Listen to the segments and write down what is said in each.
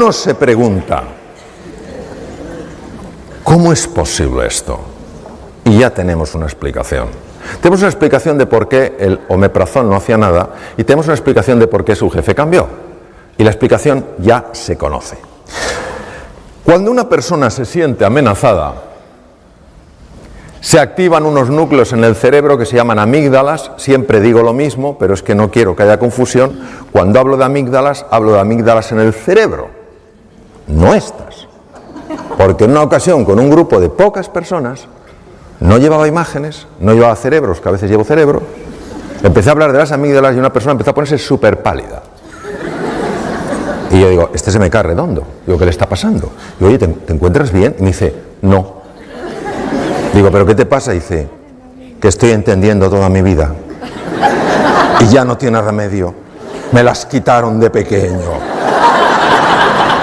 uno se pregunta, ¿cómo es posible esto? Y ya tenemos una explicación. Tenemos una explicación de por qué el omeprazol no hacía nada y tenemos una explicación de por qué su jefe cambió. Y la explicación ya se conoce. Cuando una persona se siente amenazada, se activan unos núcleos en el cerebro que se llaman amígdalas. Siempre digo lo mismo, pero es que no quiero que haya confusión. Cuando hablo de amígdalas en el cerebro, no estas. Porque en una ocasión, con un grupo de pocas personas, no llevaba imágenes, no llevaba cerebros, que a veces llevo cerebro, empecé a hablar de las amígdalas y una persona empezó a ponerse súper pálida. Y yo digo, este se me cae redondo. Digo, ¿qué le está pasando? Digo, oye, ¿te encuentras bien? Y me dice, no. Digo, ¿pero qué te pasa? Y dice, que estoy entendiendo toda mi vida. Y ya no tiene remedio. Me las quitaron de pequeño.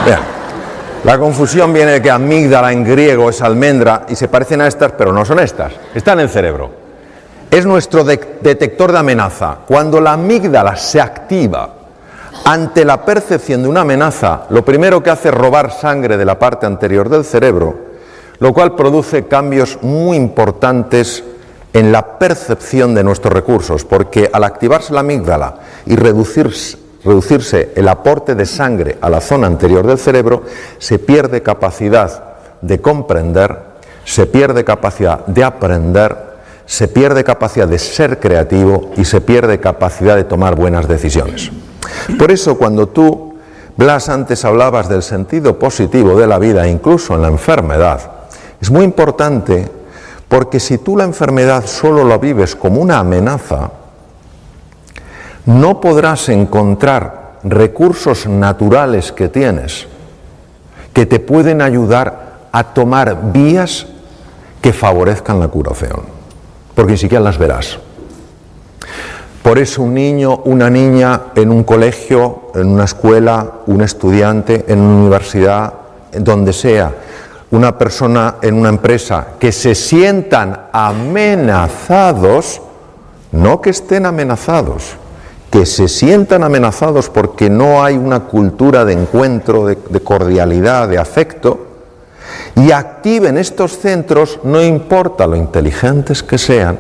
Vean, la confusión viene de que amígdala en griego es almendra y se parecen a estas, pero no son estas. Están en el cerebro. Es nuestro detector de amenaza. Cuando la amígdala se activa ante la percepción de una amenaza, lo primero que hace es robar sangre de la parte anterior del cerebro, lo cual produce cambios muy importantes en la percepción de nuestros recursos, porque al activarse la amígdala y reducirse el aporte de sangre a la zona anterior del cerebro, se pierde capacidad de comprender, se pierde capacidad de aprender, se pierde capacidad de ser creativo y se pierde capacidad de tomar buenas decisiones. Por eso, cuando tú, Blas, antes hablabas del sentido positivo de la vida, incluso en la enfermedad, es muy importante, porque si tú la enfermedad solo la vives como una amenaza, no podrás encontrar recursos naturales que tienes que te pueden ayudar a tomar vías que favorezcan la curación, porque ni siquiera las verás. Por eso un niño, una niña en un colegio, en una escuela, un estudiante en una universidad, en donde sea, una persona en una empresa, que se sientan amenazados, no que estén amenazados, que se sientan amenazados porque no hay una cultura de encuentro, de cordialidad, de afecto, y activen estos centros, no importa lo inteligentes que sean,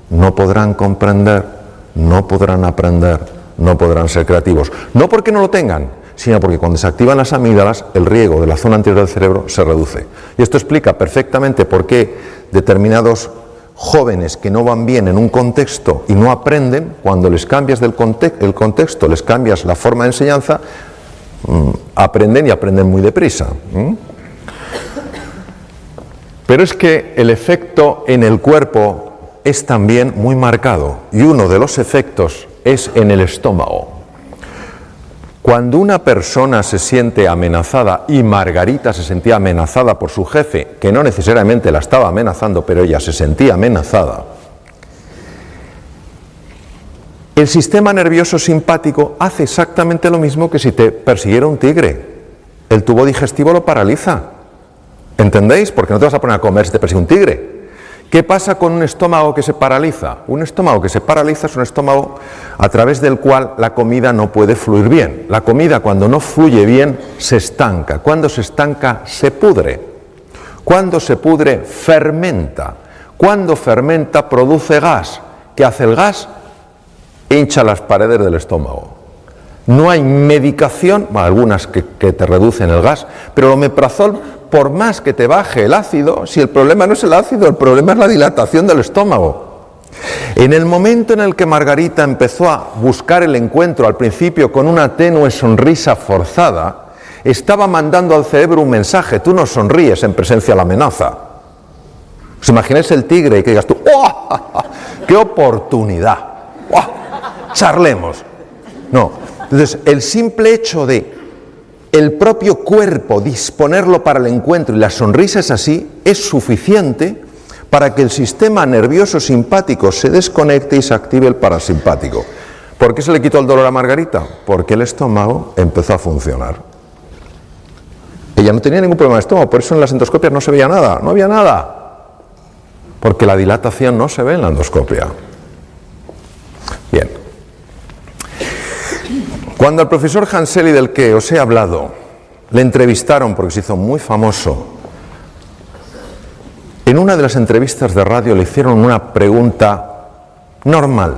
no podrán comprender, no podrán aprender, no podrán ser creativos. No porque no lo tengan, sino porque cuando se activan las amígdalas, el riego de la zona anterior del cerebro se reduce. Y esto explica perfectamente por qué determinados jóvenes que no van bien en un contexto y no aprenden, cuando les cambias el contexto, les cambias la forma de enseñanza, aprenden y aprenden muy deprisa. Pero es que el efecto en el cuerpo es también muy marcado, y uno de los efectos es en el estómago. Cuando una persona se siente amenazada, y Margarita se sentía amenazada por su jefe, que no necesariamente la estaba amenazando, pero ella se sentía amenazada, el sistema nervioso simpático hace exactamente lo mismo que si te persiguiera un tigre. El tubo digestivo lo paraliza. ¿Entendéis? Porque no te vas a poner a comer si te persigue un tigre. ¿Qué pasa con un estómago que se paraliza? Un estómago que se paraliza es un estómago a través del cual la comida no puede fluir bien. La comida, cuando no fluye bien, se estanca. Cuando se estanca, se pudre. Cuando se pudre, fermenta. Cuando fermenta, produce gas. ¿Qué hace el gas? Hincha las paredes del estómago. No hay medicación, algunas que te reducen el gas, pero el omeprazol, por más que te baje el ácido, si el problema no es el ácido, el problema es la dilatación del estómago. En el momento en el que Margarita empezó a buscar el encuentro, al principio con una tenue sonrisa forzada, estaba mandando al cerebro un mensaje: tú no sonríes en presencia de la amenaza. ¿Os imagináis el tigre y que digas tú, ¡oh, qué oportunidad! ¡Oh, charlemos! No. Entonces, el simple hecho de el propio cuerpo disponerlo para el encuentro, y la sonrisa es así, es suficiente para que el sistema nervioso simpático se desconecte y se active el parasimpático. ¿Por qué se le quitó el dolor a Margarita? Porque el estómago empezó a funcionar. Ella no tenía ningún problema de estómago, por eso en las endoscopias no se veía nada, no había nada, porque la dilatación no se ve en la endoscopia. Bien. Cuando el profesor Hanseli, del que os he hablado, le entrevistaron porque se hizo muy famoso. En una de las entrevistas de radio le hicieron una pregunta normal.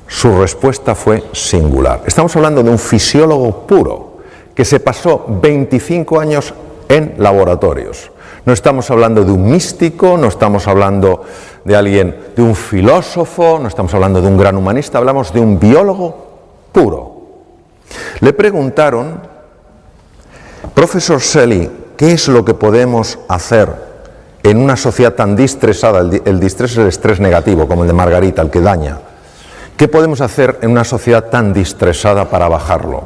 Su respuesta fue singular. Estamos hablando de un fisiólogo puro que se pasó 25 años en laboratorios. No estamos hablando de un místico, no estamos hablando de alguien, de un filósofo, no estamos hablando de un gran humanista, hablamos de un biólogo puro. Le preguntaron, profesor Shelley, ¿qué es lo que podemos hacer en una sociedad tan distresada? El distrés es el estrés negativo, como el de Margarita, el que daña. ¿Qué podemos hacer en una sociedad tan distresada para bajarlo?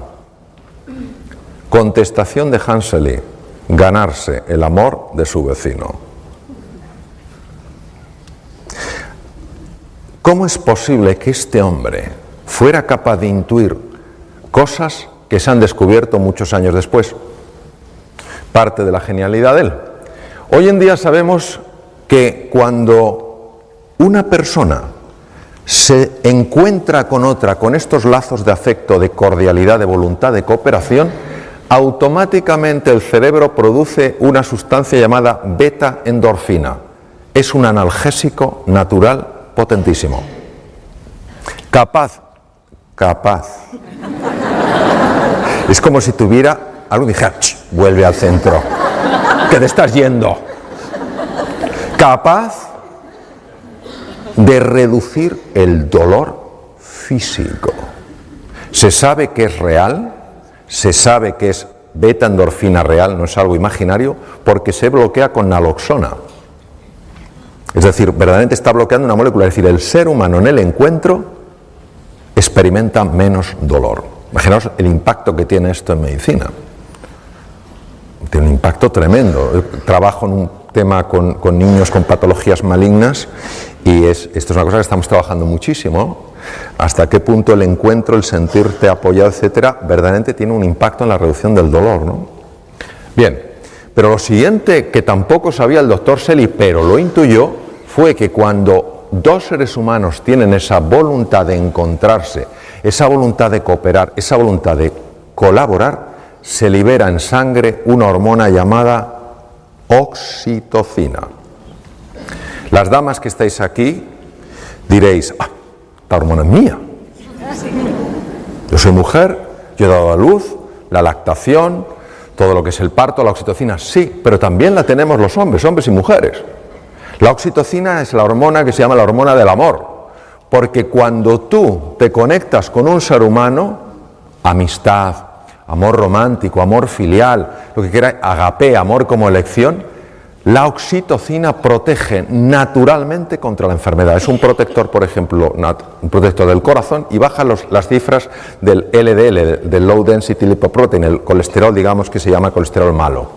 Contestación de Hans Shelley: ganarse el amor de su vecino. ¿Cómo es posible que este hombre fuera capaz de intuir cosas que se han descubierto muchos años después? Parte de la genialidad de él. Hoy en día sabemos que cuando una persona se encuentra con otra, con estos lazos de afecto, de cordialidad, de voluntad, de cooperación, automáticamente el cerebro produce una sustancia llamada beta-endorfina. Es un analgésico natural potentísimo. Capaz. Es como si tuviera algo y dijera, vuelve al centro, que te estás yendo. Capaz de reducir el dolor físico. Se sabe que es real, se sabe que es beta-endorfina real, no es algo imaginario, porque se bloquea con naloxona. Es decir, verdaderamente está bloqueando una molécula. Es decir, el ser humano en el encuentro experimenta menos dolor. Imaginaos el impacto que tiene esto en medicina. Tiene un impacto tremendo. Trabajo en un tema con niños con patologías malignas y esto es una cosa que estamos trabajando muchísimo. Hasta qué punto el encuentro, el sentirte apoyado, etcétera, verdaderamente tiene un impacto en la reducción del dolor, ¿no? Bien, pero lo siguiente que tampoco sabía el doctor Shelley, pero lo intuyó, fue que cuando dos seres humanos tienen esa voluntad de encontrarse, esa voluntad de cooperar, esa voluntad de colaborar, se libera en sangre una hormona llamada oxitocina. Las damas que estáis aquí diréis, esta hormona es mía. Yo soy mujer, yo he dado a luz, la lactación, todo lo que es el parto, la oxitocina, sí, pero también la tenemos los hombres y mujeres. La oxitocina es la hormona que se llama la hormona del amor, porque cuando tú te conectas con un ser humano, amistad, amor romántico, amor filial, lo que queráis, agape, amor como elección, la oxitocina protege naturalmente contra la enfermedad. Es un protector, por ejemplo, un protector del corazón y baja las cifras del LDL, del Low Density Lipoprotein, el colesterol, digamos, que se llama colesterol malo.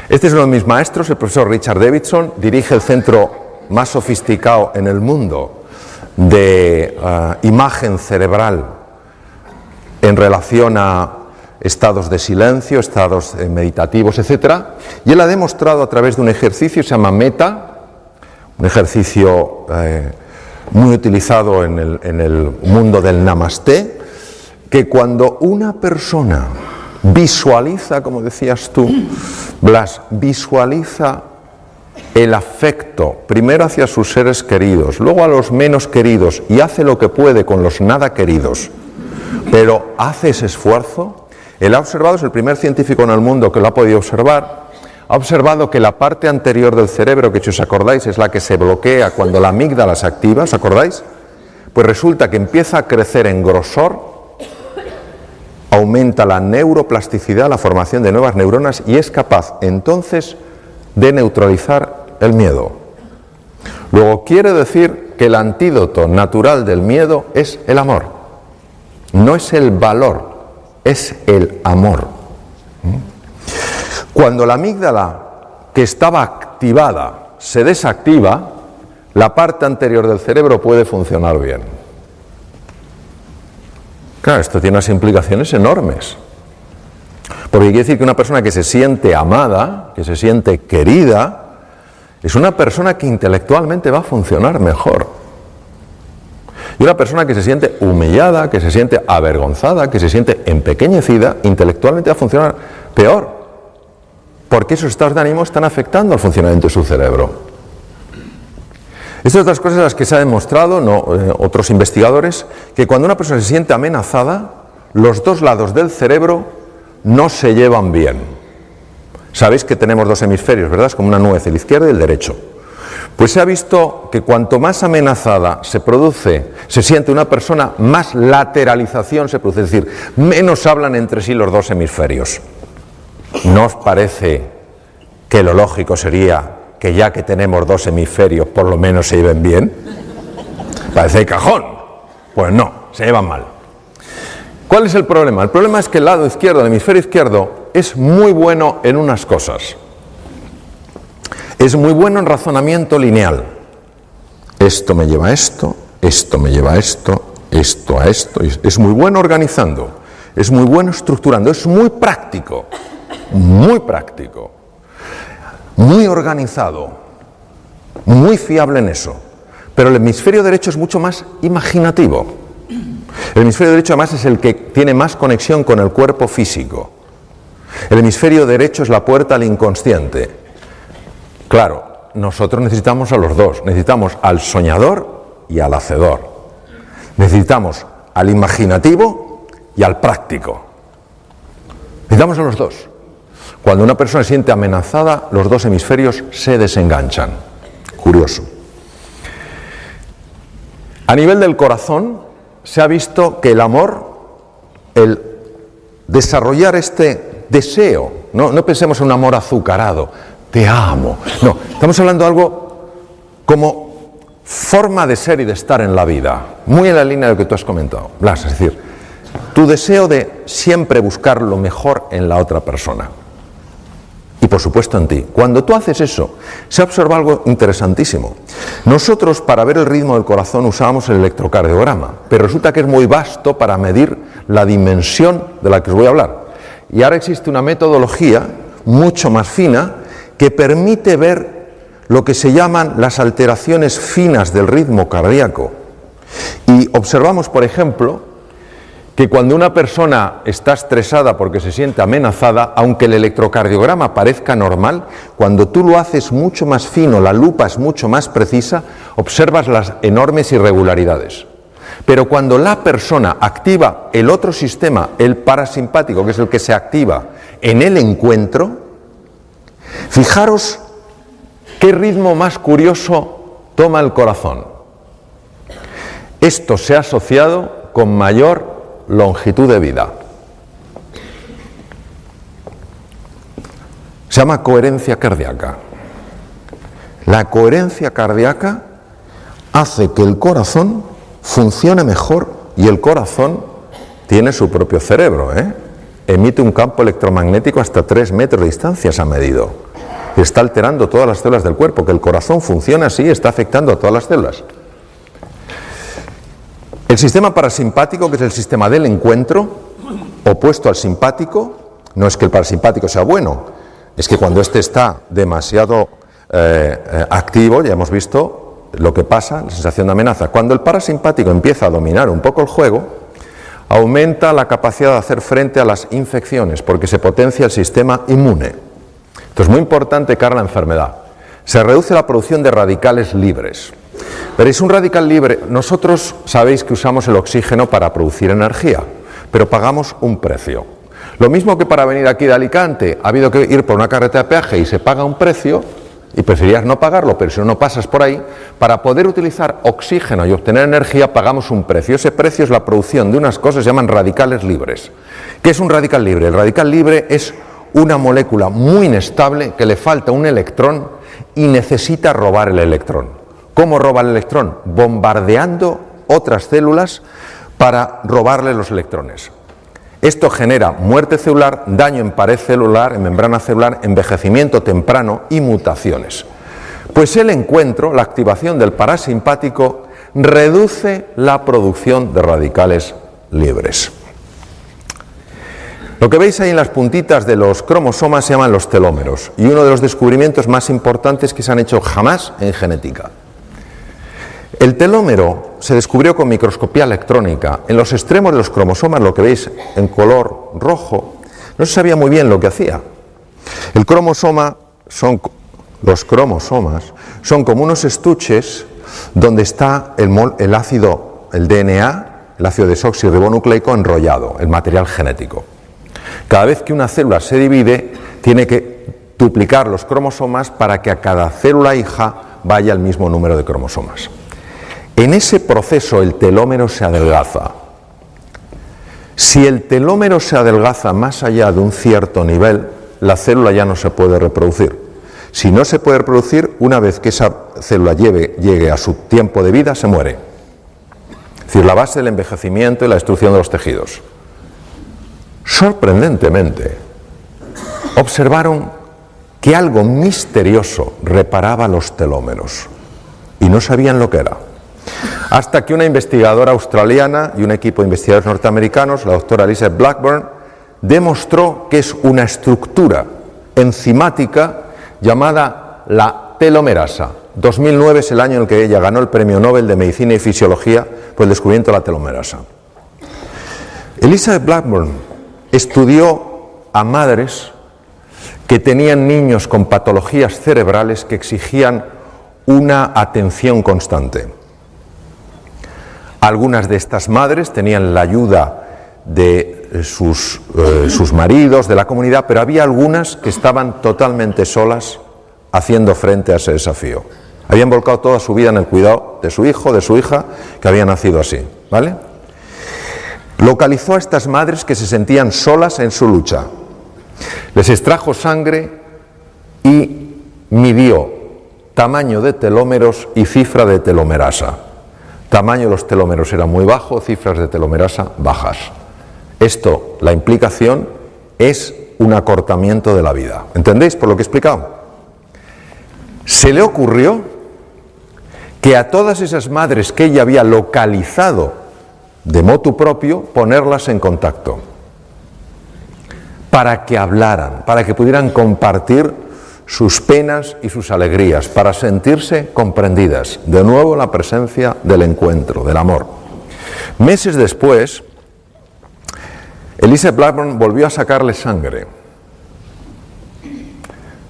Este es uno de mis maestros, el profesor Richard Davidson, dirige el centro más sofisticado en el mundo de imagen cerebral en relación a estados de silencio, estados meditativos, etc. Y él ha demostrado a través de un ejercicio que se llama META, un ejercicio muy utilizado en el mundo del Namaste, que cuando una persona visualiza, como decías tú, Blas, visualiza el afecto, primero hacia sus seres queridos, luego a los menos queridos, y hace lo que puede con los nada queridos, pero hace ese esfuerzo. Él ha observado, es el primer científico en el mundo que lo ha podido observar, ha observado que la parte anterior del cerebro, que si os acordáis es la que se bloquea cuando la amígdala se activa, ¿os acordáis? Pues resulta que empieza a crecer en grosor, aumenta la neuroplasticidad, la formación de nuevas neuronas y es capaz entonces de neutralizar el miedo. Luego quiere decir que el antídoto natural del miedo es el amor, no es el valor, es el amor. Cuando la amígdala que estaba activada se desactiva, la parte anterior del cerebro puede funcionar bien. Claro, esto tiene unas implicaciones enormes. Porque quiere decir que una persona que se siente amada, que se siente querida, es una persona que intelectualmente va a funcionar mejor. Y una persona que se siente humillada, que se siente avergonzada, que se siente empequeñecida, intelectualmente va a funcionar peor, porque esos estados de ánimo están afectando al funcionamiento de su cerebro. Estas otras cosas las que se ha demostrado, otros investigadores, que cuando una persona se siente amenazada, los dos lados del cerebro no se llevan bien. Sabéis que tenemos dos hemisferios, ¿verdad? Es como una nuez, el izquierdo y el derecho. Pues se ha visto que cuanto más amenazada se siente una persona, más lateralización se produce, es decir, menos hablan entre sí los dos hemisferios. ¿No os parece que lo lógico sería que ya que tenemos dos hemisferios, por lo menos se lleven bien? Parece de cajón. Pues no, se llevan mal. ¿Cuál es el problema? El problema es que el lado izquierdo, el hemisferio izquierdo, es muy bueno en unas cosas. Es muy bueno en razonamiento lineal. Esto me lleva a esto, esto me lleva a esto, esto a esto. Es muy bueno organizando, es muy bueno estructurando, es muy práctico, muy organizado, muy fiable en eso. Pero el hemisferio derecho es mucho más imaginativo. El hemisferio derecho además es el que tiene más conexión con el cuerpo físico. El hemisferio derecho es la puerta al inconsciente. Claro, nosotros necesitamos a los dos, necesitamos al soñador y al hacedor. Necesitamos al imaginativo y al práctico. Necesitamos a los dos. Cuando una persona se siente amenazada, los dos hemisferios se desenganchan. Curioso. A nivel del corazón, se ha visto que el amor, el desarrollar este deseo, no pensemos en un amor azucarado, te amo. No, estamos hablando de algo como forma de ser y de estar en la vida, muy en la línea de lo que tú has comentado, Blas, es decir, tu deseo de siempre buscar lo mejor en la otra persona y por supuesto en ti. Cuando tú haces eso, se observa algo interesantísimo. Nosotros para ver el ritmo del corazón usábamos el electrocardiograma, pero resulta que es muy vasto para medir la dimensión de la que os voy a hablar. Y ahora existe una metodología mucho más fina que permite ver lo que se llaman las alteraciones finas del ritmo cardíaco. Y observamos, por ejemplo, que cuando una persona está estresada porque se siente amenazada, aunque el electrocardiograma parezca normal, cuando tú lo haces mucho más fino, la lupa es mucho más precisa, observas las enormes irregularidades. Pero cuando la persona activa el otro sistema, el parasimpático, que es el que se activa en el encuentro, fijaros qué ritmo más curioso toma el corazón. Esto se ha asociado con mayor longitud de vida. Se llama coherencia cardíaca. La coherencia cardíaca hace que el corazón funcione mejor y el corazón tiene su propio cerebro, Emite un campo electromagnético hasta 3 metros de distancia, se ha medido. Está alterando todas las células del cuerpo, que el corazón funciona así, está afectando a todas las células. El sistema parasimpático, que es el sistema del encuentro, opuesto al simpático, no es que el parasimpático sea bueno, es que cuando este está demasiado activo, ya hemos visto lo que pasa, la sensación de amenaza. Cuando el parasimpático empieza a dominar un poco el juego, aumenta la capacidad de hacer frente a las infecciones, porque se potencia el sistema inmune. Esto es muy importante cara a la enfermedad. Se reduce la producción de radicales libres. Veréis, un radical libre, nosotros sabéis que usamos el oxígeno para producir energía, pero pagamos un precio. Lo mismo que para venir aquí de Alicante, ha habido que ir por una carretera de peaje y se paga un precio, y preferirías no pagarlo, pero si no pasas por ahí, para poder utilizar oxígeno y obtener energía pagamos un precio. Ese precio es la producción de unas cosas que se llaman radicales libres. ¿Qué es un radical libre? El radical libre es una molécula muy inestable que le falta un electrón y necesita robar el electrón. ¿Cómo roba el electrón? Bombardeando otras células para robarle los electrones. Esto genera muerte celular, daño en pared celular, en membrana celular, envejecimiento temprano y mutaciones. Pues el encuentro, la activación del parasimpático, reduce la producción de radicales libres. Lo que veis ahí en las puntitas de los cromosomas se llaman los telómeros, y uno de los descubrimientos más importantes que se han hecho jamás en genética. El telómero se descubrió con microscopía electrónica. En los extremos de los cromosomas, lo que veis en color rojo, No se sabía muy bien lo que hacía. Los cromosomas son como unos estuches donde está el ácido, el DNA, el ácido desoxirribonucleico enrollado, el material genético. Cada vez que una célula se divide, tiene que duplicar los cromosomas para que a cada célula hija vaya el mismo número de cromosomas. En ese proceso el telómero se adelgaza. Si el telómero se adelgaza más allá de un cierto nivel, la célula ya no se puede reproducir. Si no se puede reproducir, una vez que esa célula llegue a su tiempo de vida, se muere. Es decir, la base del envejecimiento y la destrucción de los tejidos. Sorprendentemente, observaron que algo misterioso reparaba los telómeros y no sabían lo que era. Hasta que una investigadora australiana y un equipo de investigadores norteamericanos, la doctora Elizabeth Blackburn, demostró que es una estructura enzimática llamada la telomerasa. 2009 es el año en el que ella ganó el Premio Nobel de Medicina y Fisiología por el descubrimiento de la telomerasa. Elizabeth Blackburn estudió a madres que tenían niños con patologías cerebrales que exigían una atención constante. Algunas de estas madres tenían la ayuda de sus maridos, de la comunidad, pero había algunas que estaban totalmente solas haciendo frente a ese desafío. Habían volcado toda su vida en el cuidado de su hijo, de su hija, que había nacido así, ¿vale? Localizó a estas madres que se sentían solas en su lucha. Les extrajo sangre y midió tamaño de telómeros y cifra de telomerasa. Tamaño de los telómeros era muy bajo, cifras de telomerasa bajas. Esto, la implicación, es un acortamiento de la vida. ¿Entendéis por lo que he explicado? Se le ocurrió que a todas esas madres que ella había localizado de motu propio, ponerlas en contacto para que hablaran, para que pudieran compartir sus penas y sus alegrías, para sentirse comprendidas. De nuevo la presencia del encuentro, del amor. Meses después, Elizabeth Blackburn volvió a sacarle sangre.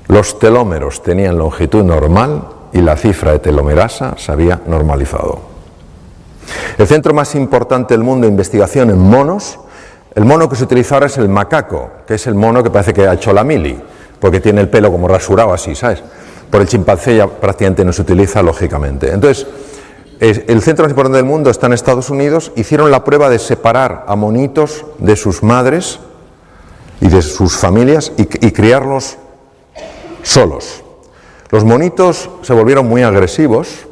Los telómeros tenían longitud normal y la cifra de telomerasa se había normalizado. El centro más importante del mundo de investigación en monos, el mono que se utiliza ahora es el macaco, que es el mono que parece que ha hecho la mili, porque tiene el pelo como rasurado así, ¿sabes? Por el chimpancé ya prácticamente no se utiliza, lógicamente. Entonces, el centro más importante del mundo está en Estados Unidos. Hicieron la prueba de separar a monitos de sus madres y de sus familias y criarlos solos. Los monitos se volvieron muy agresivos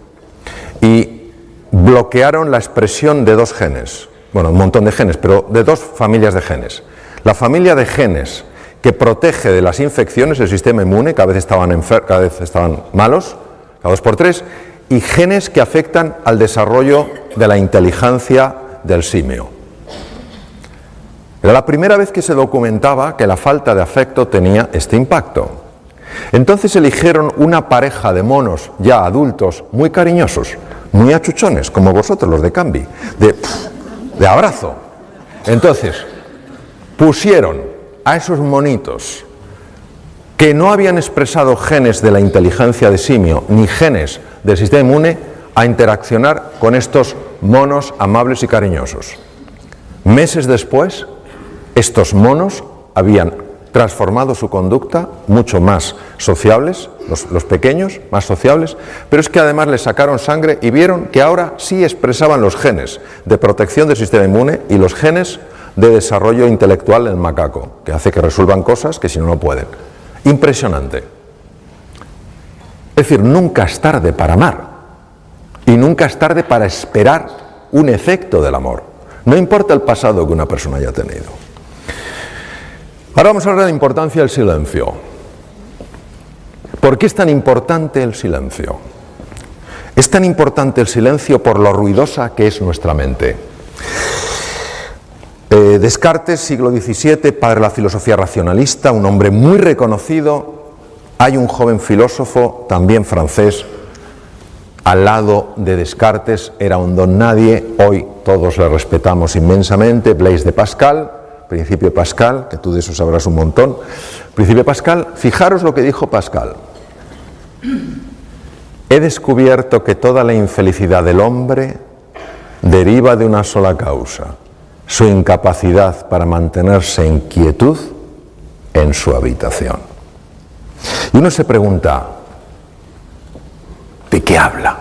y bloquearon la expresión de dos genes, bueno, un montón de genes, pero de dos familias de genes. La familia de genes que protege de las infecciones, el sistema inmune, cada vez estaban malos, cada 2 por 3, y genes que afectan al desarrollo de la inteligencia del simio. Era la primera vez que se documentaba que la falta de afecto tenía este impacto. Entonces eligieron una pareja de monos ya adultos muy cariñosos, muy achuchones, como vosotros los de Cambi, de abrazo. Entonces pusieron a esos monitos que no habían expresado genes de la inteligencia de simio ni genes del sistema inmune a interaccionar con estos monos amables y cariñosos. Meses después, estos monos habían transformado su conducta, mucho más sociables, los pequeños, más sociables, pero es que además les sacaron sangre y vieron que ahora sí expresaban los genes de protección del sistema inmune y los genes de desarrollo intelectual del macaco, que hace que resuelvan cosas que si no, no pueden. Impresionante. Es decir, nunca es tarde para amar y nunca es tarde para esperar un efecto del amor. No importa el pasado que una persona haya tenido. Ahora vamos a hablar de la importancia del silencio. ¿Por qué es tan importante el silencio? Es tan importante el silencio por lo ruidosa que es nuestra mente. Descartes, siglo XVII, padre de la filosofía racionalista, un hombre muy reconocido. Hay un joven filósofo, también francés, al lado de Descartes, era un don nadie, hoy todos le respetamos inmensamente, Blaise de Pascal, Principio de Pascal, que tú de eso sabrás un montón. Principio de Pascal, fijaros lo que dijo Pascal. He descubierto que toda la infelicidad del hombre deriva de una sola causa, su incapacidad para mantenerse en quietud en su habitación. Y uno se pregunta, ¿de qué habla?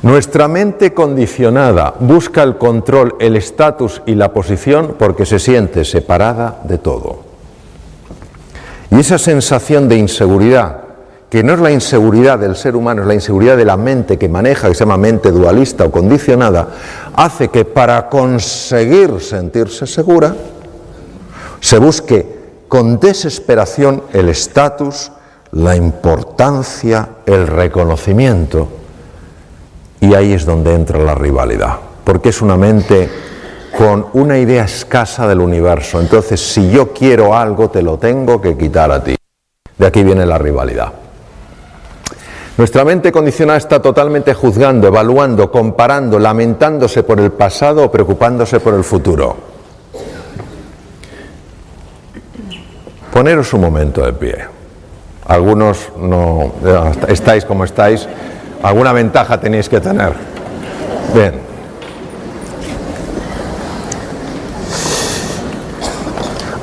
Nuestra mente condicionada busca el control, el estatus y la posición porque se siente separada de todo. Y esa sensación de inseguridad, que no es la inseguridad del ser humano, es la inseguridad de la mente que maneja, que se llama mente dualista o condicionada, hace que para conseguir sentirse segura, se busque con desesperación el estatus, la importancia, el reconocimiento. Y ahí es donde entra la rivalidad, porque es una mente con una idea escasa del universo. Entonces, si yo quiero algo, te lo tengo que quitar a ti. De aquí viene la rivalidad. Nuestra mente condicionada está totalmente juzgando, evaluando, comparando, lamentándose por el pasado o preocupándose por el futuro. Poneros un momento de pie. Algunos no estáis como estáis, alguna ventaja tenéis que tener. Bien.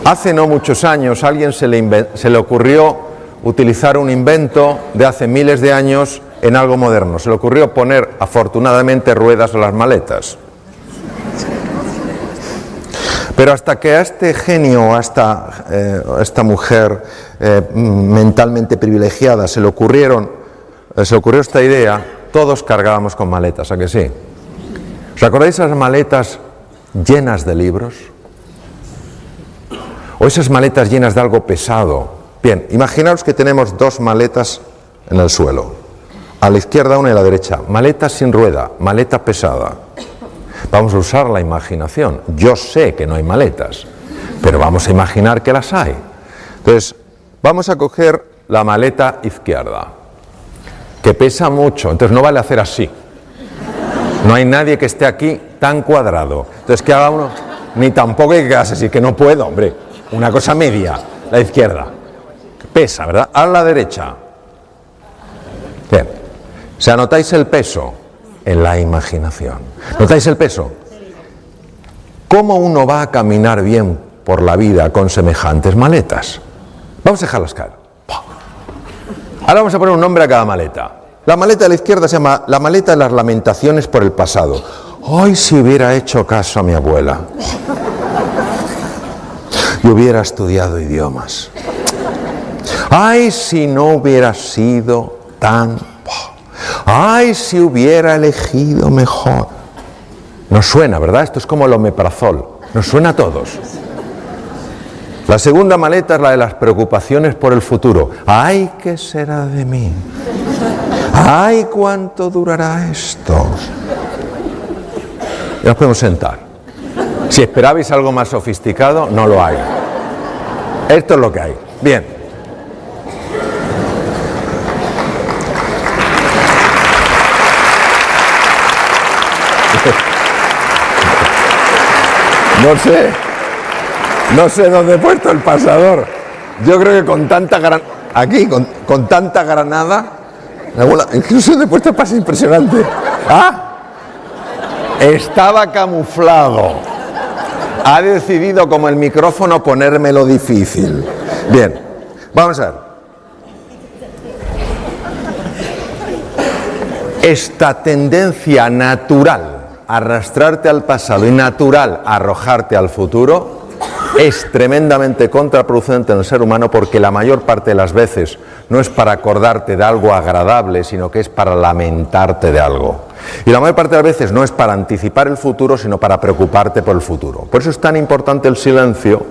Hace no muchos años a alguien se le ocurrió utilizar un invento de hace miles de años en algo moderno. Se le ocurrió poner, afortunadamente, ruedas a las maletas. Pero hasta que a este genio, a esta mujer mentalmente privilegiada se le ocurrió esta idea, todos cargábamos con maletas, ¿a que sí? ¿Os acordáis de esas maletas llenas de libros? O esas maletas llenas de algo pesado. Bien, imaginaos que tenemos dos maletas en el suelo. A la izquierda una y a la derecha. Maleta sin rueda, maleta pesada. Vamos a usar la imaginación. Yo sé que no hay maletas, pero vamos a imaginar que las hay. Entonces, vamos a coger la maleta izquierda, que pesa mucho. Entonces no vale hacer así. No hay nadie que esté aquí tan cuadrado. Entonces, ¿qué haga uno? Ni tampoco hay que quedarse así, que no puedo, hombre. Una cosa media, la izquierda. Pesa, ¿verdad? A la derecha. Bien. ¿Se anotáis el peso? En la imaginación. ¿Notáis el peso? ¿Cómo uno va a caminar bien por la vida con semejantes maletas? Vamos a dejarlas caer. Ahora vamos a poner un nombre a cada maleta. La maleta de la izquierda se llama la maleta de las lamentaciones por el pasado. ¡Ay, si hubiera hecho caso a mi abuela! Y hubiera estudiado idiomas. ¡Ay, si no hubiera sido tan... ¡Ay, si hubiera elegido mejor! Nos suena, ¿verdad? Esto es como el omeprazol. Nos suena a todos. La segunda maleta es la de las preocupaciones por el futuro. ¡Ay, qué será de mí! ¡Ay, cuánto durará esto! Ya nos podemos sentar. Si esperabais algo más sofisticado, no lo hay. Esto es lo que hay. Bien. No sé dónde he puesto el pasador. Yo creo que con tanta con tanta granada, incluso he puesto el paso impresionante. ¡Ah! Estaba camuflado. Ha decidido, como el micrófono, ponérmelo difícil. Bien, vamos a ver. Esta tendencia natural a arrastrarte al pasado y natural a arrojarte al futuro es tremendamente contraproducente en el ser humano, porque la mayor parte de las veces no es para acordarte de algo agradable, sino que es para lamentarte de algo. Y la mayor parte de las veces no es para anticipar el futuro, sino para preocuparte por el futuro. Por eso es tan importante el silencio,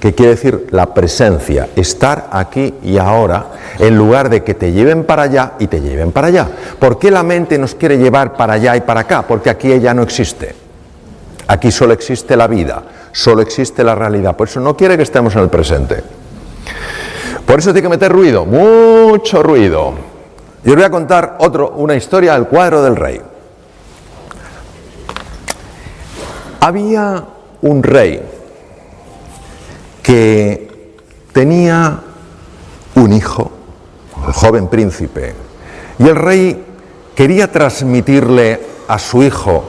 que quiere decir la presencia, estar aquí y ahora, en lugar de que te lleven para allá y te lleven para allá. ¿Por qué la mente nos quiere llevar para allá y para acá? Porque aquí ella no existe. Aquí solo existe la vida, solo existe la realidad. Por eso no quiere que estemos en el presente. Por eso tiene que meter ruido, mucho ruido. Y os voy a contar una historia del cuadro del rey. Había un rey que tenía un hijo, el joven príncipe, y el rey quería transmitirle a su hijo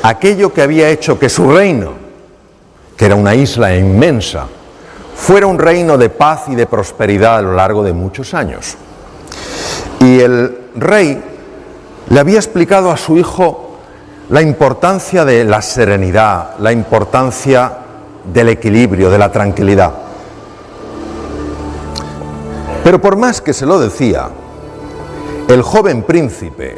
aquello que había hecho que su reino, que era una isla inmensa, fuera un reino de paz y de prosperidad a lo largo de muchos años. Y el rey le había explicado a su hijo la importancia de la serenidad, la importancia del equilibrio, de la tranquilidad. Pero por más que se lo decía, el joven príncipe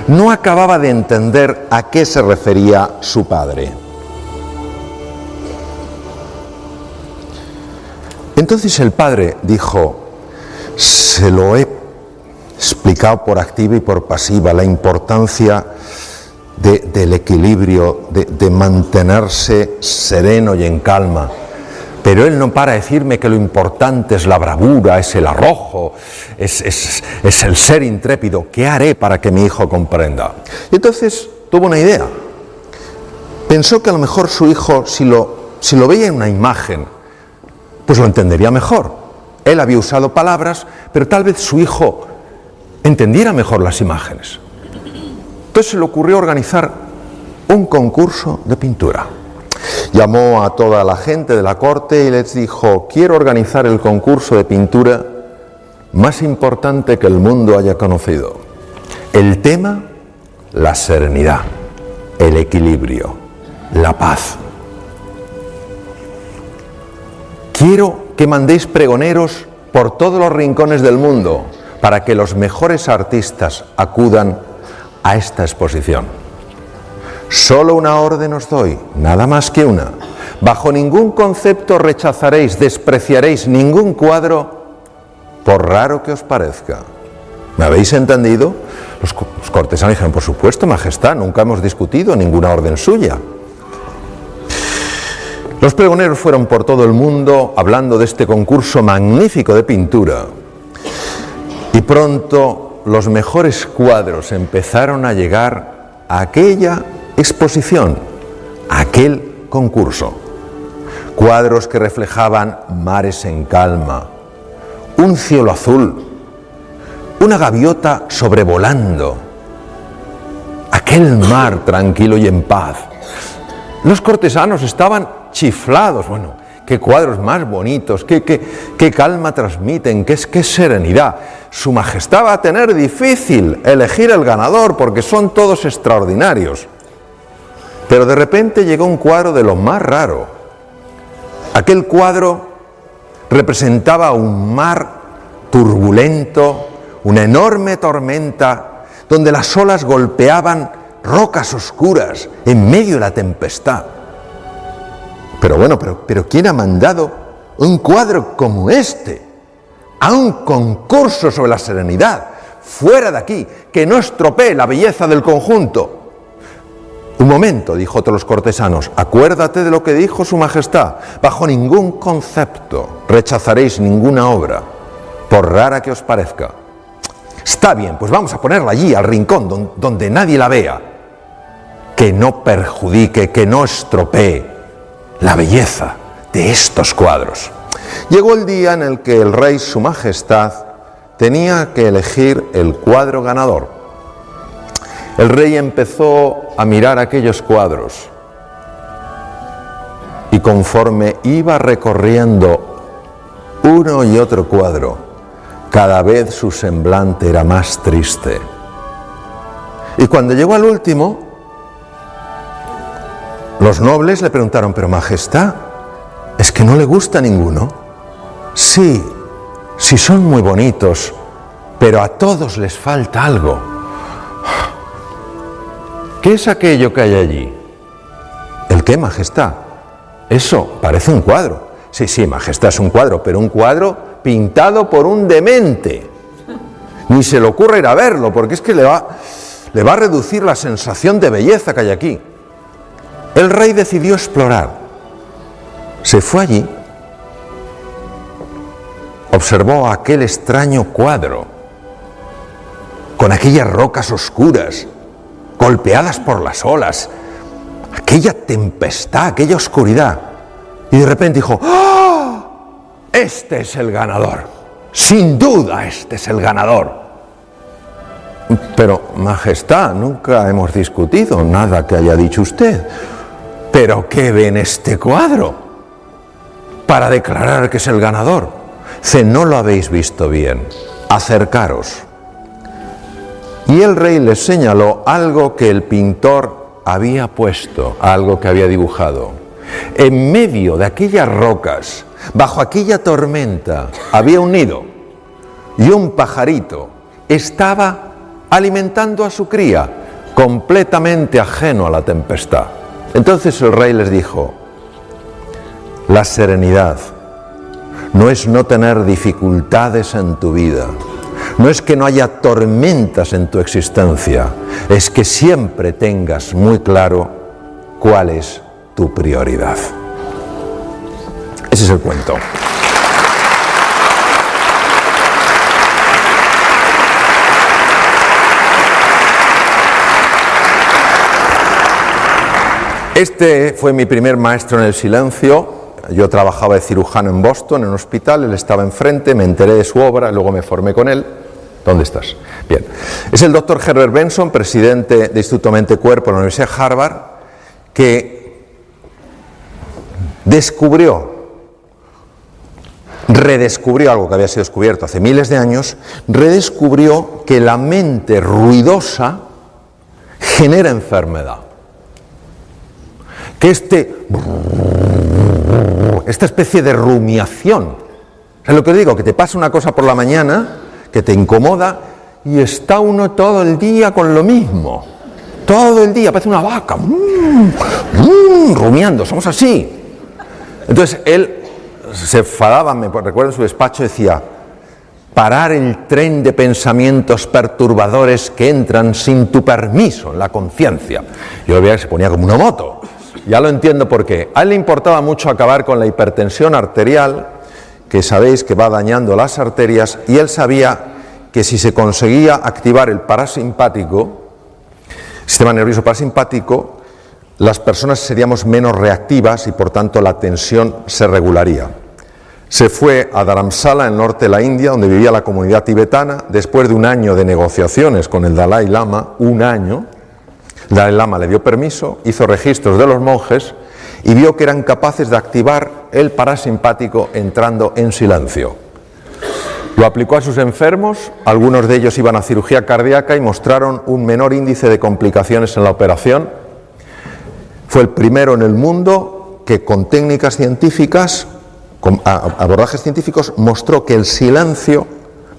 no acababa de entender a qué se refería su padre. Entonces el padre dijo: se lo he explicado por activa y por pasiva, la importancia del equilibrio, de mantenerse sereno y en calma. Pero él no para de decirme que lo importante es la bravura, es el arrojo, es el ser intrépido. ¿Qué haré para que mi hijo comprenda? Y entonces tuvo una idea. Pensó que a lo mejor su hijo, si lo veía en una imagen, pues lo entendería mejor. Él había usado palabras, pero tal vez su hijo entendiera mejor las imágenes. Entonces se le ocurrió organizar un concurso de pintura. Llamó a toda la gente de la corte y les dijo: quiero organizar el concurso de pintura más importante que el mundo haya conocido. El tema: la serenidad, el equilibrio, la paz. Quiero que mandéis pregoneros por todos los rincones del mundo para que los mejores artistas acudan a esta exposición. Solo una orden os doy, nada más que una. Bajo ningún concepto rechazaréis, despreciaréis ningún cuadro, por raro que os parezca. ¿Me habéis entendido? Los cortesanos dijeron: por supuesto, majestad, nunca hemos discutido ninguna orden suya. Los pregoneros fueron por todo el mundo hablando de este concurso magnífico de pintura, y pronto los mejores cuadros empezaron a llegar a aquella exposición, a aquel concurso. Cuadros que reflejaban mares en calma, un cielo azul, una gaviota sobrevolando, aquel mar tranquilo y en paz. Los cortesanos estaban chiflados. Bueno, qué cuadros más bonitos, qué calma transmiten, qué serenidad. Su majestad va a tener difícil elegir el ganador porque son todos extraordinarios. Pero de repente llegó un cuadro de lo más raro. Aquel cuadro representaba un mar turbulento, una enorme tormenta, donde las olas golpeaban rocas oscuras en medio de la tempestad. Pero bueno, pero ¿quién ha mandado un cuadro como este a un concurso sobre la serenidad? Fuera de aquí, que no estropee la belleza del conjunto. Un momento, dijo otro de los cortesanos, acuérdate de lo que dijo su majestad. Bajo ningún concepto rechazaréis ninguna obra, por rara que os parezca. Está bien, pues vamos a ponerla allí, al rincón, donde nadie la vea. Que no perjudique, que no estropee la belleza de estos cuadros. Llegó el día en el que el rey, su majestad, tenía que elegir el cuadro ganador. El rey empezó a mirar aquellos cuadros y conforme iba recorriendo uno y otro cuadro, cada vez su semblante era más triste. Y cuando llegó al último, los nobles le preguntaron: pero majestad, ¿es que no le gusta ninguno? Sí, son muy bonitos, pero a todos les falta algo. ¿Qué es aquello que hay allí? ¿El qué, majestad? Eso parece un cuadro. Sí, majestad, es un cuadro, pero un cuadro pintado por un demente. Ni se le ocurre ir a verlo, porque es que le va a reducir la sensación de belleza que hay aquí. El rey decidió explorar. Se fue allí, observó aquel extraño cuadro, con aquellas rocas oscuras, golpeadas por las olas, aquella tempestad, aquella oscuridad. Y de repente dijo, ¡oh! Este es el ganador. Sin duda este es el ganador. Pero, Majestad, nunca hemos discutido nada que haya dicho usted. ¿Pero qué ve en este cuadro para declarar que es el ganador? Si no lo habéis visto bien, acercaros. Y el rey les señaló algo que el pintor había puesto, algo que había dibujado. En medio de aquellas rocas, bajo aquella tormenta, había un nido y un pajarito estaba alimentando a su cría, completamente ajeno a la tempestad. Entonces el rey les dijo, la serenidad no es no tener dificultades en tu vida, no es que no haya tormentas en tu existencia, es que siempre tengas muy claro cuál es tu prioridad. Ese es el cuento. Este fue mi primer maestro en el silencio. Yo trabajaba de cirujano en Boston, en un hospital, él estaba enfrente, me enteré de su obra, luego me formé con él. ¿Dónde estás? Bien. Es el doctor Herbert Benson, presidente del Instituto Mente Cuerpo de la Universidad de Harvard, que redescubrió algo que había sido descubierto hace miles de años, redescubrió que la mente ruidosa genera enfermedad. Que esta especie de rumiación, ¿sabes lo que digo? Que te pasa una cosa por la mañana, que te incomoda, y está uno todo el día con lo mismo. Todo el día, parece una vaca, rumiando, somos así. Entonces él se enfadaba, me recuerdo en su despacho, decía, parar el tren de pensamientos perturbadores que entran sin tu permiso en la conciencia. Yo veía que se ponía como una moto. Ya lo entiendo por qué. A él le importaba mucho acabar con la hipertensión arterial, que sabéis que va dañando las arterias, y él sabía que si se conseguía activar el parasimpático, sistema nervioso parasimpático, las personas seríamos menos reactivas y por tanto la tensión se regularía. Se fue a Dharamsala, en el norte de la India, donde vivía la comunidad tibetana. Después de un año de negociaciones con el Dalai Lama, el Dalai Lama le dio permiso, hizo registros de los monjes y vio que eran capaces de activar el parasimpático entrando en silencio. Lo aplicó a sus enfermos, algunos de ellos iban a cirugía cardíaca y mostraron un menor índice de complicaciones en la operación. Fue el primero en el mundo que con técnicas científicas, con abordajes científicos, mostró que el silencio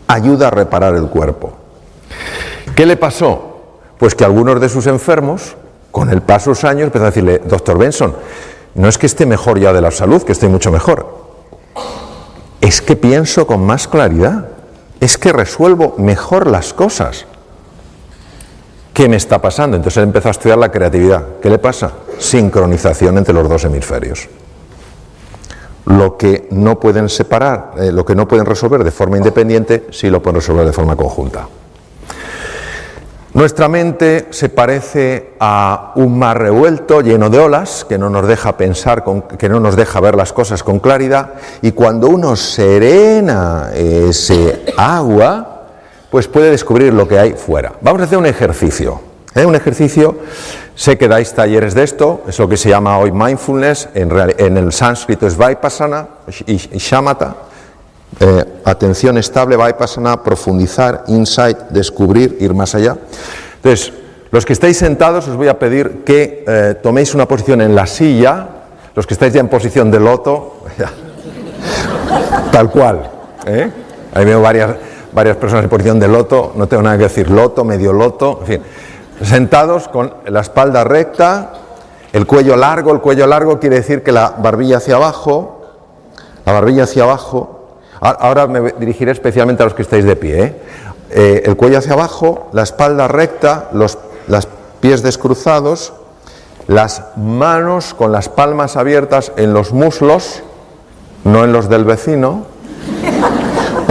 ayuda a reparar el cuerpo. ¿Qué le pasó? Pues que algunos de sus enfermos, con el paso de los años, empezaron a decirle, doctor Benson, no es que esté mejor ya de la salud, que estoy mucho mejor, es que pienso con más claridad, es que resuelvo mejor las cosas. ¿Qué me está pasando? Entonces él empezó a estudiar la creatividad. ¿Qué le pasa? Sincronización entre los dos hemisferios. Lo que no pueden separar, lo que no pueden resolver de forma independiente, sí lo pueden resolver de forma conjunta. Nuestra mente se parece a un mar revuelto, lleno de olas, que no nos deja pensar, que no nos deja ver las cosas con claridad, y cuando uno serena ese agua, pues puede descubrir lo que hay fuera. Vamos a hacer un ejercicio. Un ejercicio, sé que dais talleres de esto, es lo que se llama hoy mindfulness, en el sánscrito es vipassana y shamatha. Atención estable, vipassana, profundizar, insight, descubrir, ir más allá. Entonces, los que estáis sentados os voy a pedir que toméis una posición en la silla, los que estáis ya en posición de loto, tal cual, ahí veo varias personas en posición de loto, no tengo nada que decir, loto, medio loto, en fin, sentados con la espalda recta, el cuello largo quiere decir que la barbilla hacia abajo. Ahora me dirigiré especialmente a los que estáis de pie. El cuello hacia abajo, la espalda recta, los pies descruzados, las manos con las palmas abiertas en los muslos, no en los del vecino,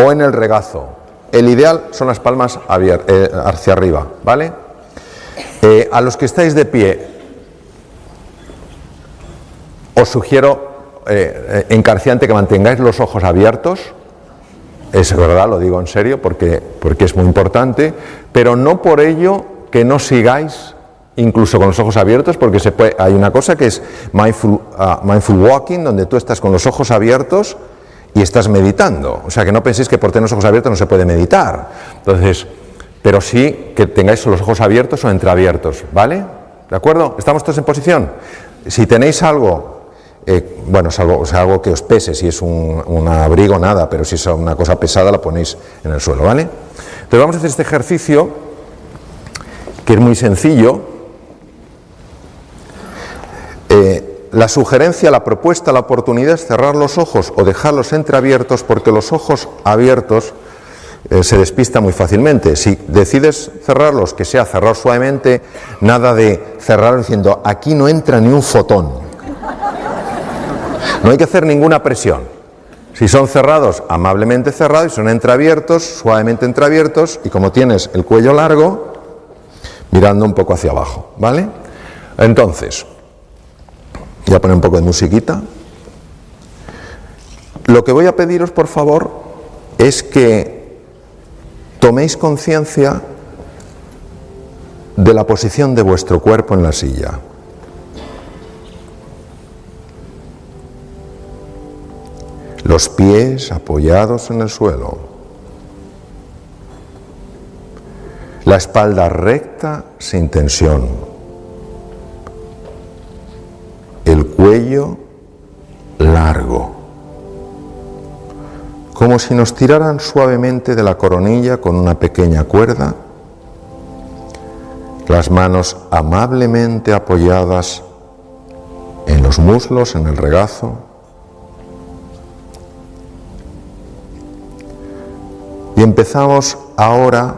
o en el regazo. El ideal son las palmas hacia arriba, ¿vale? A los que estáis de pie, Os sugiero encarecidamente que mantengáis los ojos abiertos. Es verdad, lo digo en serio, porque es muy importante, pero no por ello que no sigáis incluso con los ojos abiertos, porque hay una cosa que es mindful walking, donde tú estás con los ojos abiertos y estás meditando. O sea, que no penséis que por tener los ojos abiertos no se puede meditar. Entonces, pero sí que tengáis los ojos abiertos o entreabiertos, ¿vale? ¿De acuerdo? ¿Estamos todos en posición? Si tenéis algo, algo que os pese, si es un abrigo, nada, pero si es una cosa pesada la ponéis en el suelo, ¿vale? Entonces vamos a hacer este ejercicio, que es muy sencillo. La sugerencia, la propuesta, la oportunidad es cerrar los ojos o dejarlos entreabiertos, porque los ojos abiertos se despista muy fácilmente. Si decides cerrarlos, que sea cerrar suavemente, nada de cerrar diciendo aquí no entra ni un fotón. No hay que hacer ninguna presión. Si son cerrados, amablemente cerrados, y son entreabiertos, suavemente entreabiertos, y como tienes el cuello largo, mirando un poco hacia abajo, ¿vale? Entonces, voy a poner un poco de musiquita. Lo que voy a pediros, por favor, es que toméis conciencia de la posición de vuestro cuerpo en la silla. Los pies apoyados en el suelo. La espalda recta sin tensión. El cuello largo. Como si nos tiraran suavemente de la coronilla con una pequeña cuerda, las manos amablemente apoyadas en los muslos, en el regazo, y empezamos ahora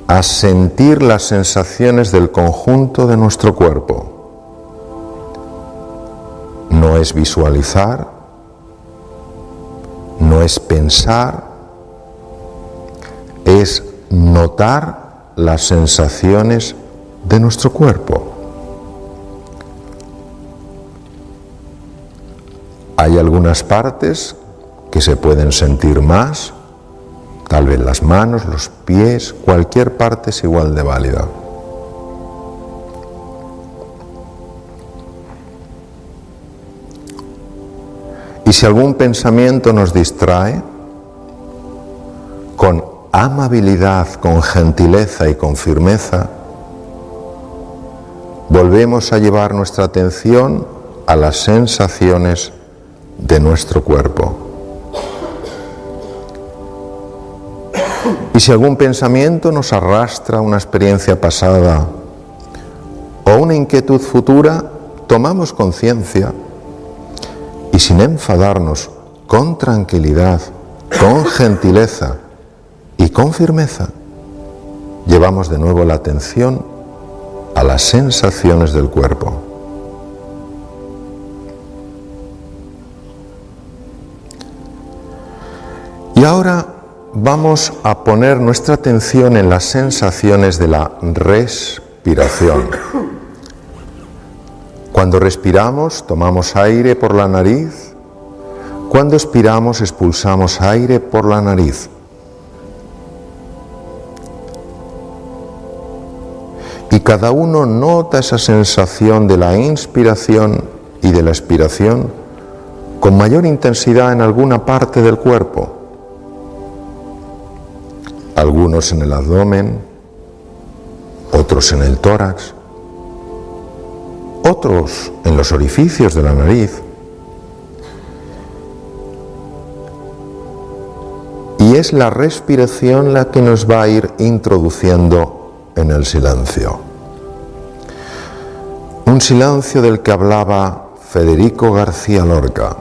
a sentir las sensaciones del conjunto de nuestro cuerpo. No es visualizar, no es pensar, es notar las sensaciones de nuestro cuerpo. Hay algunas partes que se pueden sentir más, tal vez las manos, los pies, cualquier parte es igual de válida. Y si algún pensamiento nos distrae, con amabilidad, con gentileza y con firmeza, volvemos a llevar nuestra atención a las sensaciones de nuestro cuerpo. Y si algún pensamiento nos arrastra a una experiencia pasada o una inquietud futura, tomamos conciencia y sin enfadarnos, con tranquilidad, con gentileza y con firmeza, llevamos de nuevo la atención a las sensaciones del cuerpo. Y ahora vamos a poner nuestra atención en las sensaciones de la respiración. Cuando respiramos, tomamos aire por la nariz. Cuando expiramos, expulsamos aire por la nariz. Y cada uno nota esa sensación de la inspiración y de la expiración con mayor intensidad en alguna parte del cuerpo. Algunos en el abdomen, otros en el tórax, otros en los orificios de la nariz. Y es la respiración la que nos va a ir introduciendo en el silencio. Un silencio del que hablaba Federico García Lorca.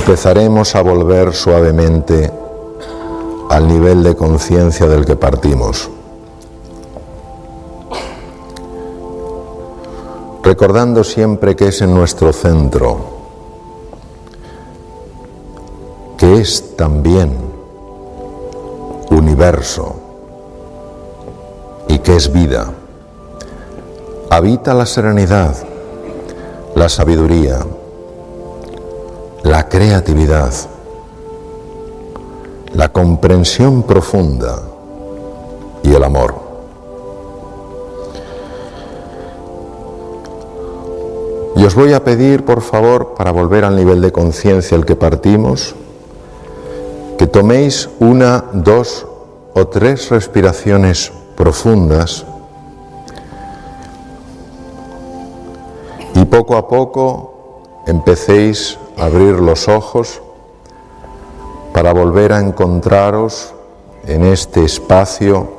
empezaremos a volver suavemente al nivel de conciencia del que partimos. Recordando siempre que es en nuestro centro, que es también universo y que es vida, habita la serenidad, la sabiduría, la creatividad, la comprensión profunda y el amor. Y os voy a pedir, por favor, para volver al nivel de conciencia al que partimos, que toméis 1, 2 o 3 respiraciones profundas y poco a poco empecéis a abrir los ojos para volver a encontraros en este espacio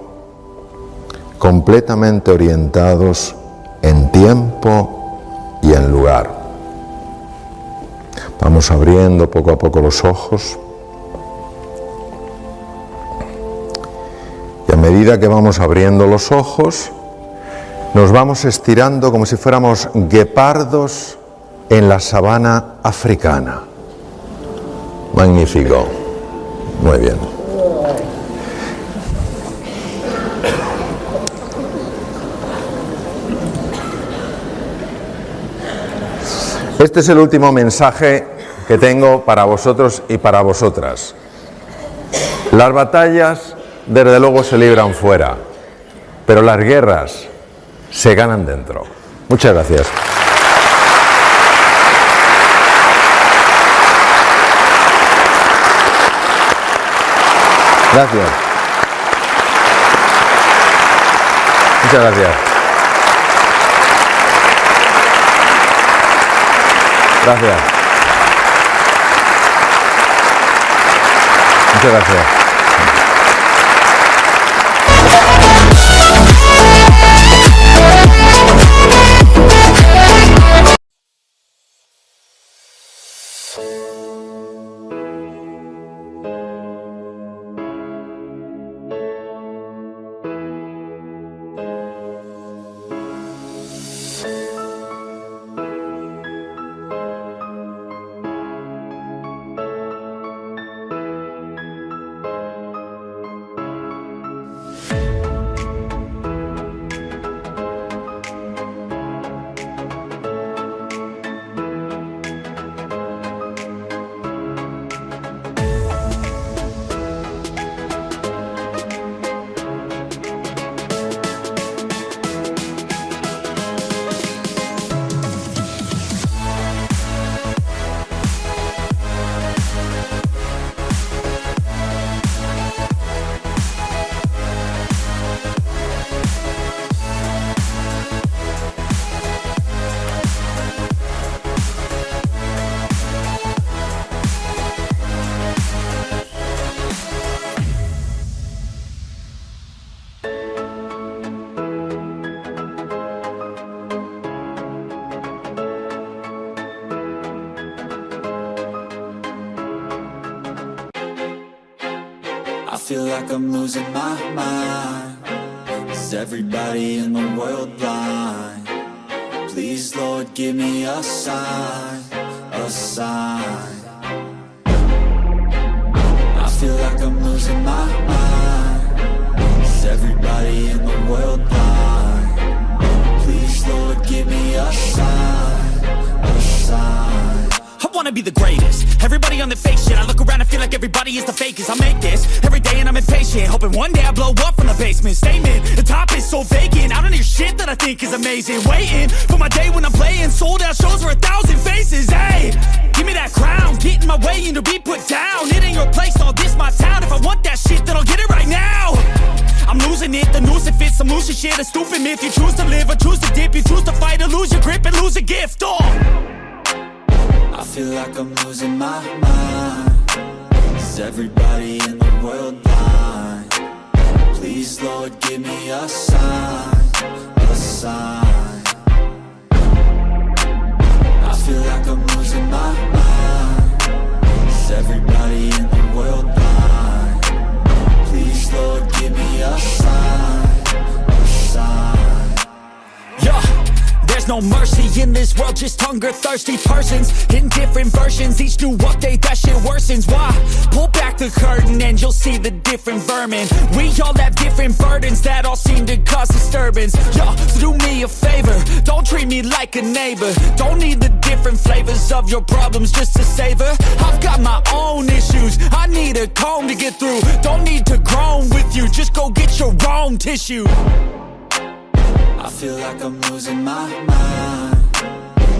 completamente orientados en tiempo y en lugar. Vamos abriendo poco a poco los ojos y a medida que vamos abriendo los ojos nos vamos estirando como si fuéramos guepardos en la sabana africana. Magnífico. Muy bien. Este es el último mensaje que tengo para vosotros y para vosotras. Las batallas, desde luego, se libran fuera, pero las guerras se ganan dentro. Muchas gracias. Gracias. Muchas gracias. Gracias. Muchas gracias. I feel like I'm losing my mind. Is everybody in the world blind? Please, Lord, give me a sign, a sign. I feel like I'm losing my mind. Is everybody in the world blind? Please, Lord, give me a sign, a sign. I wanna be the greatest. Everybody on the fake shit. I look around and feel like everybody is the fakest. I make this every day and I'm impatient, hoping one day I blow up from the basement. Statement, the top is so vacant. I don't hear shit that I think is amazing. Waiting for my day when I'm playing sold out shows for 1,000 faces. Hey, give me that crown, get in my way and to be put down. It ain't your place, all this my town. If I want that shit, then I'll get it right now. I'm losing it, the noose it fits. I'm losing shit, a stupid myth. You choose to live or choose to dip. You choose to fight or lose your grip and lose a gift. I feel like I'm losing my mind. Is everybody in the world blind? Please, Lord, give me a sign, a sign. I feel like I'm losing my mind. in this world, just hunger-thirsty persons in different versions. Each new update, that shit worsens. Why? Pull back the curtain and you'll see the different vermin. We all have different burdens that all seem to cause disturbance. Yo, so do me a favor, don't treat me like a neighbor. Don't need the different flavors of your problems just to savor. I've got my own issues, I need a comb to get through. Don't need to groan with you, just go get your own tissue. I feel like I'm losing my mind.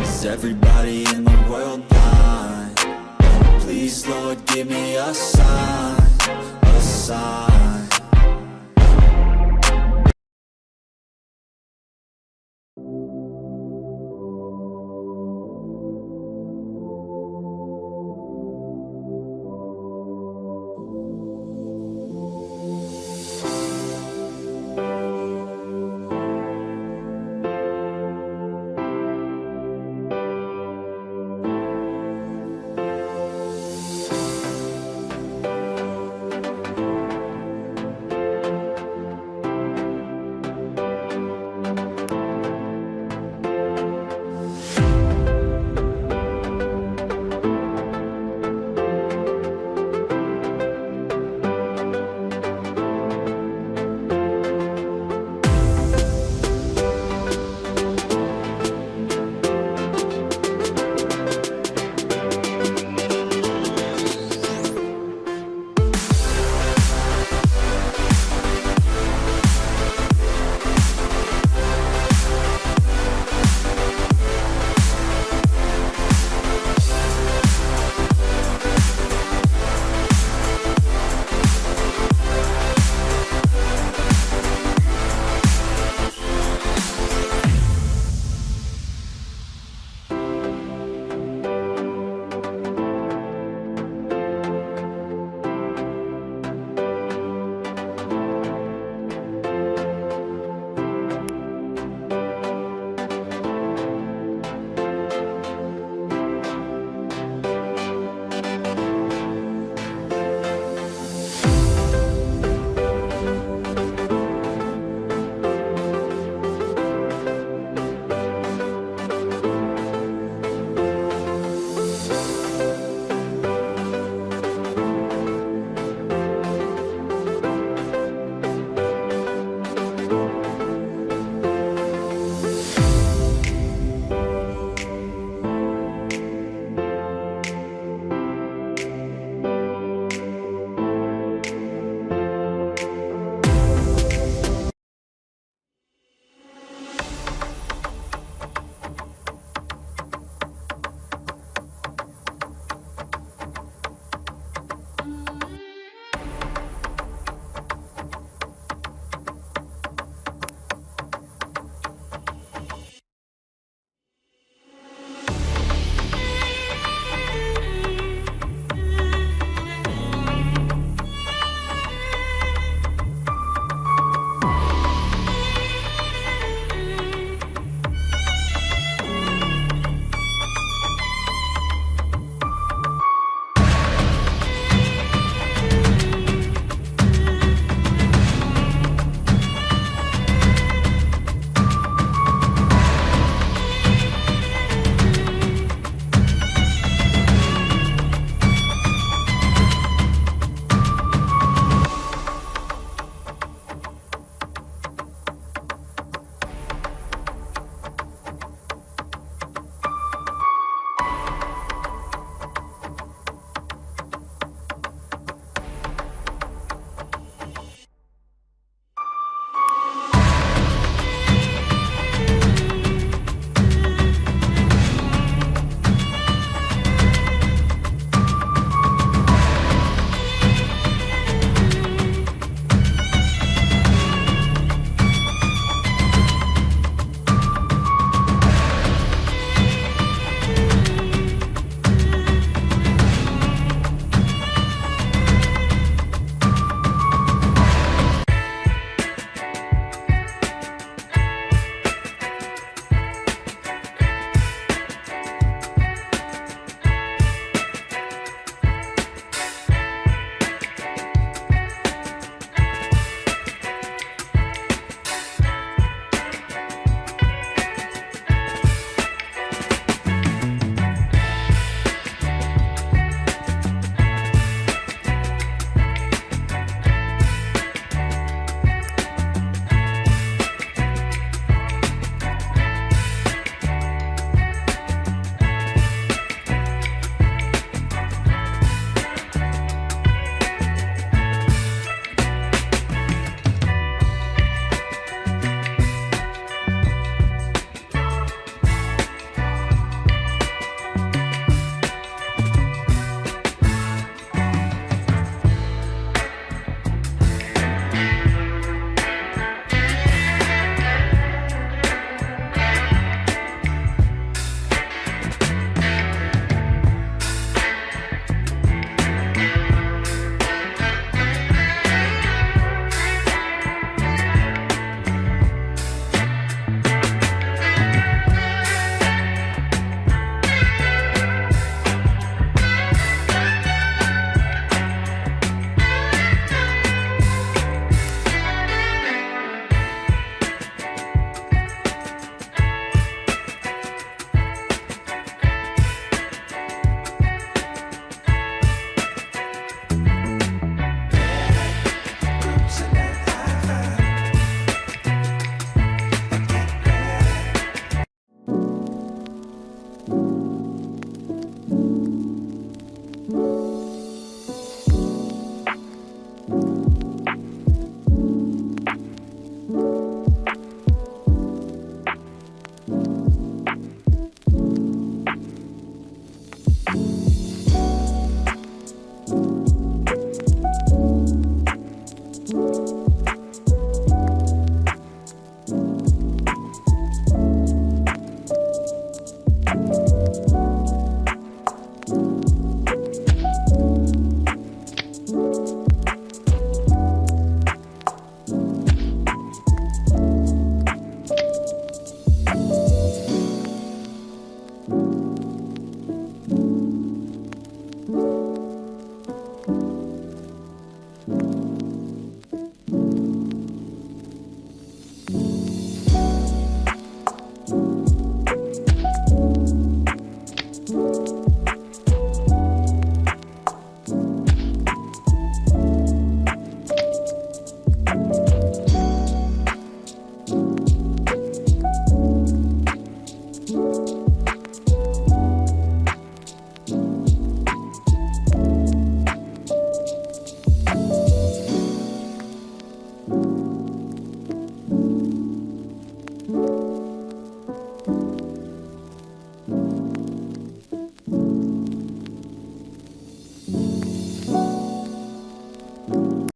Is everybody in the world blind? Please, Lord, give me a sign, a sign.